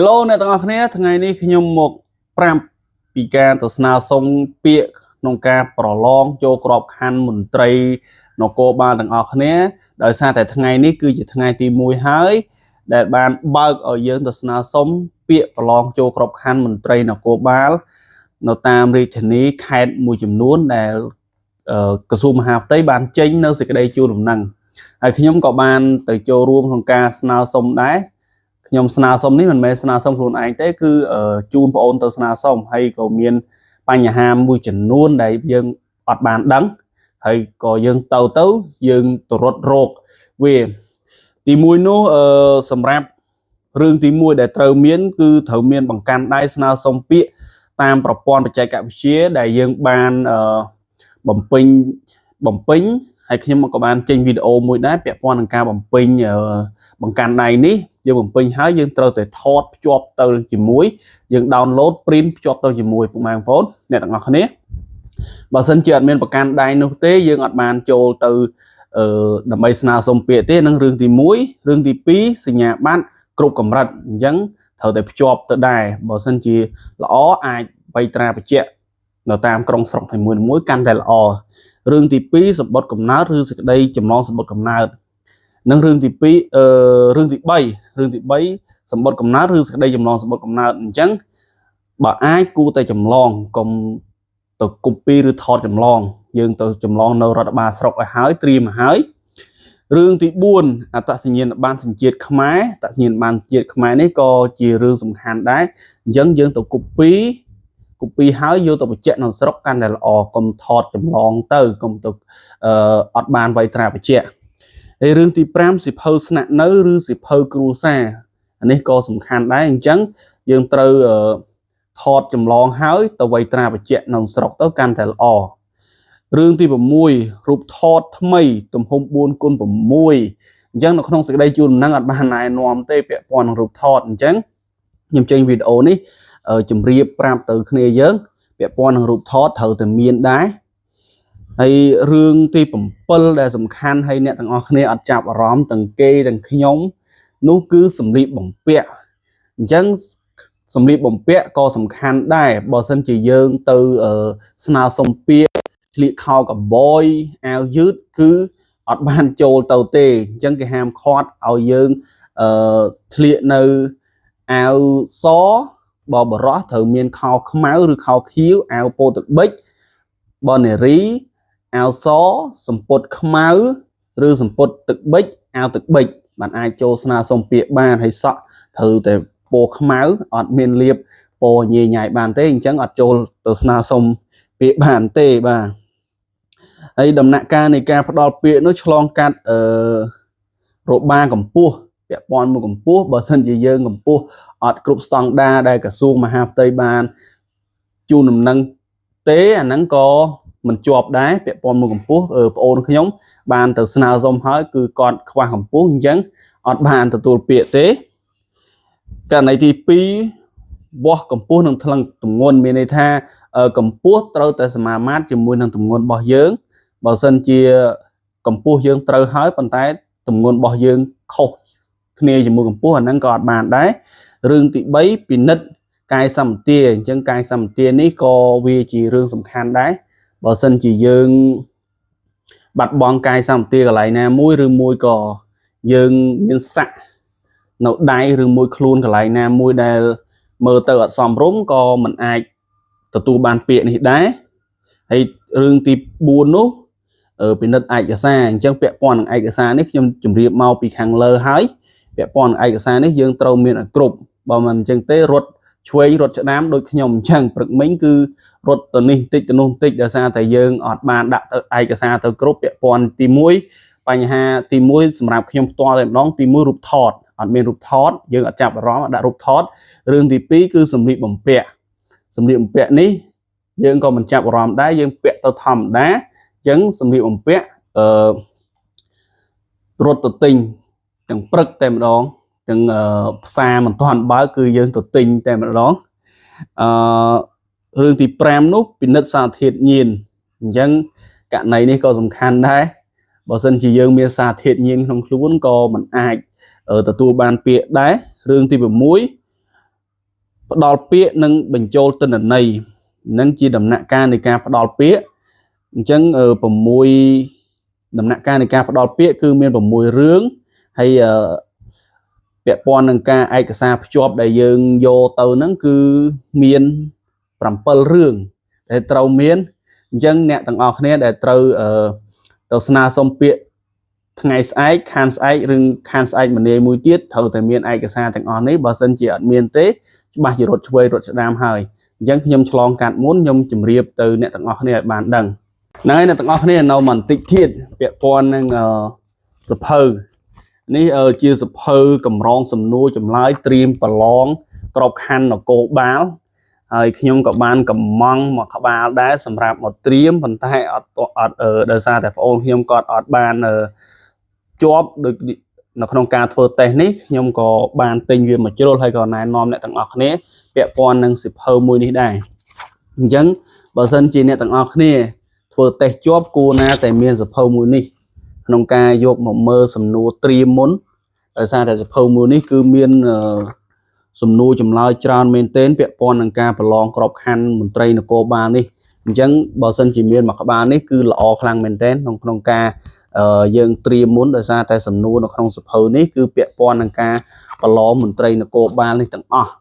Hello អ្នកទាំងអស់គ្នាថ្ងៃនេះខ្ញុំមកប្រាប់ពីការទស្សនាសុំពាក្យក្នុងការប្រឡងចូលក្របខ័ណ្ឌមន្ត្រីនគរបាលទាំងអស់គ្នាដោយសារតែថ្ងៃនេះគឺជាថ្ងៃទី1ហើយដែលបានបើកឲ្យយើងទស្សនាសុំពាក្យប្រឡងចូលក្របខ័ណ្ឌមន្ត្រីនគរបាលនៅតាមរាជធានីខេត្តមួយចំនួនដែលក្រសួងមហាផ្ទៃបានចេញនៅសេចក្តីជូនដំណឹងហើយខ្ញុំក៏បានទៅចូលរួមក្នុងការស្នើសុំដែរខ្ញុំស្នើសុំនេះមិនមែនស្នើសុំខ្លួនឯងទេគឺជូនបងអូនទៅស្នើសុំហើយក៏មានបញ្ហាមួយចំនួនដែលយើងអត់បានដឹងហើយក៏យើងទៅយើងទៅរត់រោគវាទី1នោះសម្រាប់រឿងទី1ដែលត្រូវមានគឺត្រូវមានបង្កាន់ដៃស្នើសុំពាក្យតាមប្រព័ន្ធបច្ចេកវិទ្យាដែលយើងបានបំពេញហើយខ្ញុំក៏បានចេញវីដេអូមួយដែរពាក់ព័ន្ធនឹងការបំពេញបង្កាន់ដៃនេះយើងបំពេញហើយយើងត្រូវតែថតភ្ជាប់ទៅជាមួយយើង download print ភ្ជាប់ទៅជាមួយពុកម៉ែបងប្អូនអ្នកទាំងអស់គ្នាបើសិនជាអត់មានបង្កាន់ដៃនោះទេយើងអត់បានចូលទៅដើម្បីស្នើសុំពាក្យទេនឹងរឿងទី1រឿងទី2សញ្ញាបត្រគ្រប់កម្រិតអញ្ចឹងត្រូវតែភ្ជាប់ទៅដែរបើសិនជាល្អអាចបៃត្រាបញ្ជាក់នៅតាមក្រុងស្រុកនីមួយៗកាន់តែល្អរឿងទី2សម្បត្តិកំណើតឬសេចក្តីចម្លងសម្បត្តិកំណើតនិងរឿងទី3រឿងទី3សម្បត្តិកំណើតឬសេចក្តីចម្លងសម្បត្តិកំណើតអញ្ចឹងបើអាចគួរតែចម្លងកុំទៅ copy ឬថតចម្លងយើងទៅចម្លងនៅរដ្ឋបាលស្រុកឲ្យហើយត្រៀមឲ្យហើយរឿងទី4អត្តសញ្ញាណប័ណ្ណសញ្ជាតិខ្មែរអត្តសញ្ញាណប័ណ្ណសញ្ជាតិខ្មែរនេះក៏ជារឿងសំខាន់ដែរអញ្ចឹងយើងទៅ copy ហើយយកទៅបញ្ជាក់នៅស្រុកកាន់តែល្អកុំថតចម្លងទៅកុំទៅអត់បានវៃត្រាបញ្ជាក់ហើយរឿងទី5សិភៅស្នាក់នៅឬសិភៅគ្រួសារអានេះក៏សំខាន់ដែរអញ្ចឹងយើងត្រូវថតចម្លងហើយទៅវៃត្រាបញ្ជាក់នៅស្រុកទៅកាន់តែល្អរឿងទី6រូបថតថ្មីទំហំ 4x6 អញ្ចឹងនៅក្នុងសេចក្តីជូនដំណឹងអត់បានណែនាំទេពាក់ព័ន្ធនឹងរូបថតអញ្ចឹងខ្ញុំចេញវីដេអូនេះជម្រាបប្រាប់ទៅគ្នាយើងពាក់ព័ន្ធនឹងរូបថតត្រូវតែមានដែរហើយរឿងទី7ដែលសំខាន់ហើយអ្នកទាំងអស់គ្នាអត់ចាប់អារម្មណ៍ទាំងគេទាំងខ្ញុំនោះគឺសម្លៀកបំពាក់អញ្ចឹងសម្លៀកបំពាក់ក៏សំខាន់ដែរបើសិនជាយើងទៅស្នើសុំពាក្យស្លៀកខោកាប៊យអាវយឺតគឺអត់បានចូលទៅទេអញ្ចឹងគេហាមឃាត់ឲ្យយើងស្លៀកនៅអាវសបើបរោះត្រូវមានខោខ្មៅឬខោខៀវអាវពោទឹកប៊ិចបនារីអាវសសម្ពុតខ្មៅឬសម្ពុតទឹកប៊ិចអាវទឹកប៊ិចបានអាចចូលស្នើសុំពាក្យបានហើយសក់ត្រូវតែពណ៌ខ្មៅអត់មានលាបពណ៌ញ៉ៃញ៉ៃបានទេអញ្ចឹងអត់ចូលទៅស្នើសុំពាក្យបានទេបាទហើយដំណាក់កាលនៃការផ្ដល់ពាក្យនោះឆ្លងកាត់របាកម្ពុជាពាក់ព័ន្ធមួយកម្ពុជាបើសិនជាយើងកម្ពុជាអត់គ្រប់ស្តង់ដារដែលក្រសួងមហាផ្ទៃបានជូនដំណឹងទេអាហ្នឹងក៏មិនជាប់ដែរពាក់ព័ន្ធមួយកម្ពុជាប្អូនខ្ញុំបានទៅស្នើសុំហើយគឺគាត់ខ្វះកម្ពុជាអញ្ចឹងអត់បានទទួលពាក្យទេករណីទី2វាស់កម្ពុជានឹងថ្លឹងទម្ងន់មានន័យថាកម្ពុជាត្រូវតែសមាមាត្រជាមួយនឹងទម្ងន់របស់យើងបើសិនជាកម្ពុជាយើងត្រូវហើយប៉ុន្តែទម្ងន់របស់យើងខុសគ្នាជាមួយកម្ពុជាអាហ្នឹងក៏អត់បានដែររឿងទី3ពិនិត្យកាយសម្បទាអញ្ចឹងកាយសម្បទានេះក៏វាជារឿងសំខាន់ដែរបើសិនជាយើងបាត់បង់កាយសម្បទាកន្លែងណាមួយឬមួយក៏យើងមានសាក់នៅដៃឬមួយខ្លួនកន្លែងណាមួយដែលមើលទៅអត់សមរម្យក៏មិនអាចទទួលបានពាក្យនេះដែរហើយរឿងទី4នោះពិនិត្យឯកសារអញ្ចឹងពាក់ព័ន្ធនឹងឯកសារនេះខ្ញុំជម្រាបមកពីខាងលើហើយពាក់ព័ន្ធនឹងឯកសារនេះយើងត្រូវមានឲ្យគ្រប់បើមិនអញ្ចឹងទេរត់ឆ្វេងរត់ឆ្ដាមដូចខ្ញុំអញ្ចឹងព្រឹកមិញគឺរត់ទៅនេះបន្តិចទៅនោះបន្តិចដោយសារតែយើងអត់បានដាក់ទៅឯកសារទៅគ្រប់ពាក់ព័ន្ធទី1បញ្ហាទី1សម្រាប់ខ្ញុំផ្ទាល់តែម្ដងទី1រូបថតអត់មានរូបថតយើងអត់ចាប់អារម្មណ៍ដាក់រូបថតរឿងទី2គឺសម្លៀកបំពាក់នេះយើងក៏មិនចាប់អារម្មណ៍ដែរយើងពាក់ទៅធម្មតាអញ្ចឹងសម្លៀកបំពាក់រត់ទៅទិញទាំងព្រឹកតែម្ដងទាំងផ្សារមិនទាន់បើគឺយើងទៅទិញតែម្ដងរឿងទី5នោះពិនិត្យសារធាតុញៀនអញ្ចឹងករណីនេះក៏សំខាន់ដែរបើសិនជាយើងមានសារធាតុញៀនក្នុងខ្លួនក៏មិនអាចទទួលបានពាក្យដែររឿងទី6 ផ្ដល់ពាក្យនិងបញ្ចូលទិន្នន័យនឹងជាដំណាក់កាលនៃការផ្ដល់ពាក្យអញ្ចឹង6ដំណាក់កាលនៃការផ្ដល់ពាក្យគឺមាន6រឿងហើយពាក់ព័ន្ធនឹងការឯកសារភ្ជាប់ដែលយើងយកទៅហ្នឹងគឺមាន7រឿងដែលត្រូវមានអញ្ចឹងអ្នកទាំងអស់គ្នាដែលត្រូវទៅស្នើសុំពាក្យថ្ងៃស្អែកខានស្អែកឬខានស្អែកម្នាយមួយទៀតត្រូវតែមានឯកសារទាំងអស់នេះបើសិនជាអត់មានទេច្បាស់ជារត់ឆ្វេងរត់ឆ្ដាមហើយអញ្ចឹងខ្ញុំឆ្លងកាត់មុនខ្ញុំជម្រាបទៅអ្នកទាំងអស់គ្នាឲ្យបានដឹងហ្នឹងហើយអ្នកទាំងអស់គ្នានៅបន្តិចទៀតពាក់ព័ន្ធនឹងសភៅនេះជាសភៅកម្រងសំណួរចម្លើយត្រៀមប្រឡងក្របខ័ណ្ឌនគរបាលហើយខ្ញុំក៏បានកំងមកក្បាលដែរសម្រាប់មកត្រៀមប៉ុន្តែអត់ដោយសារតែបងប្អូនខ្ញុំគាត់អត់បានជាប់ដូចនៅក្នុងការធ្វើតេស្តនេះខ្ញុំក៏បានទិញវាមកជ្រុលហើយក៏ណែនាំអ្នកទាំងអស់គ្នាពាក់ព័ន្ធនឹងសិភៅមួយនេះដែរអញ្ចឹងបើសិនជាអ្នកទាំងអស់គ្នាធ្វើតេស្តជាប់គួរណាតែមានសិភៅមួយនេះក្នុងការយកមកមើលសំណួរត្រៀមមុនដោយសារតែសិភៅមួយនេះគឺមានសំណួរចម្លើយច្រើនមែនទែនពាក់ព័ន្ធនឹងការប្រឡងក្របខ័ណ្ឌមន្ត្រីនគរបាលនេះអញ្ចឹងបើសិនជាមានមួយក្បាលនេះគឺល្អខ្លាំងមែនទែនក្នុងការយើងត្រៀមមុនដោយសារតែសំណួរនៅក្នុងសភៅនេះគឺពាក់ព័ន្ធនឹងការប្រឡងមន្ត្រីនគរបាលនេះទាំងអស់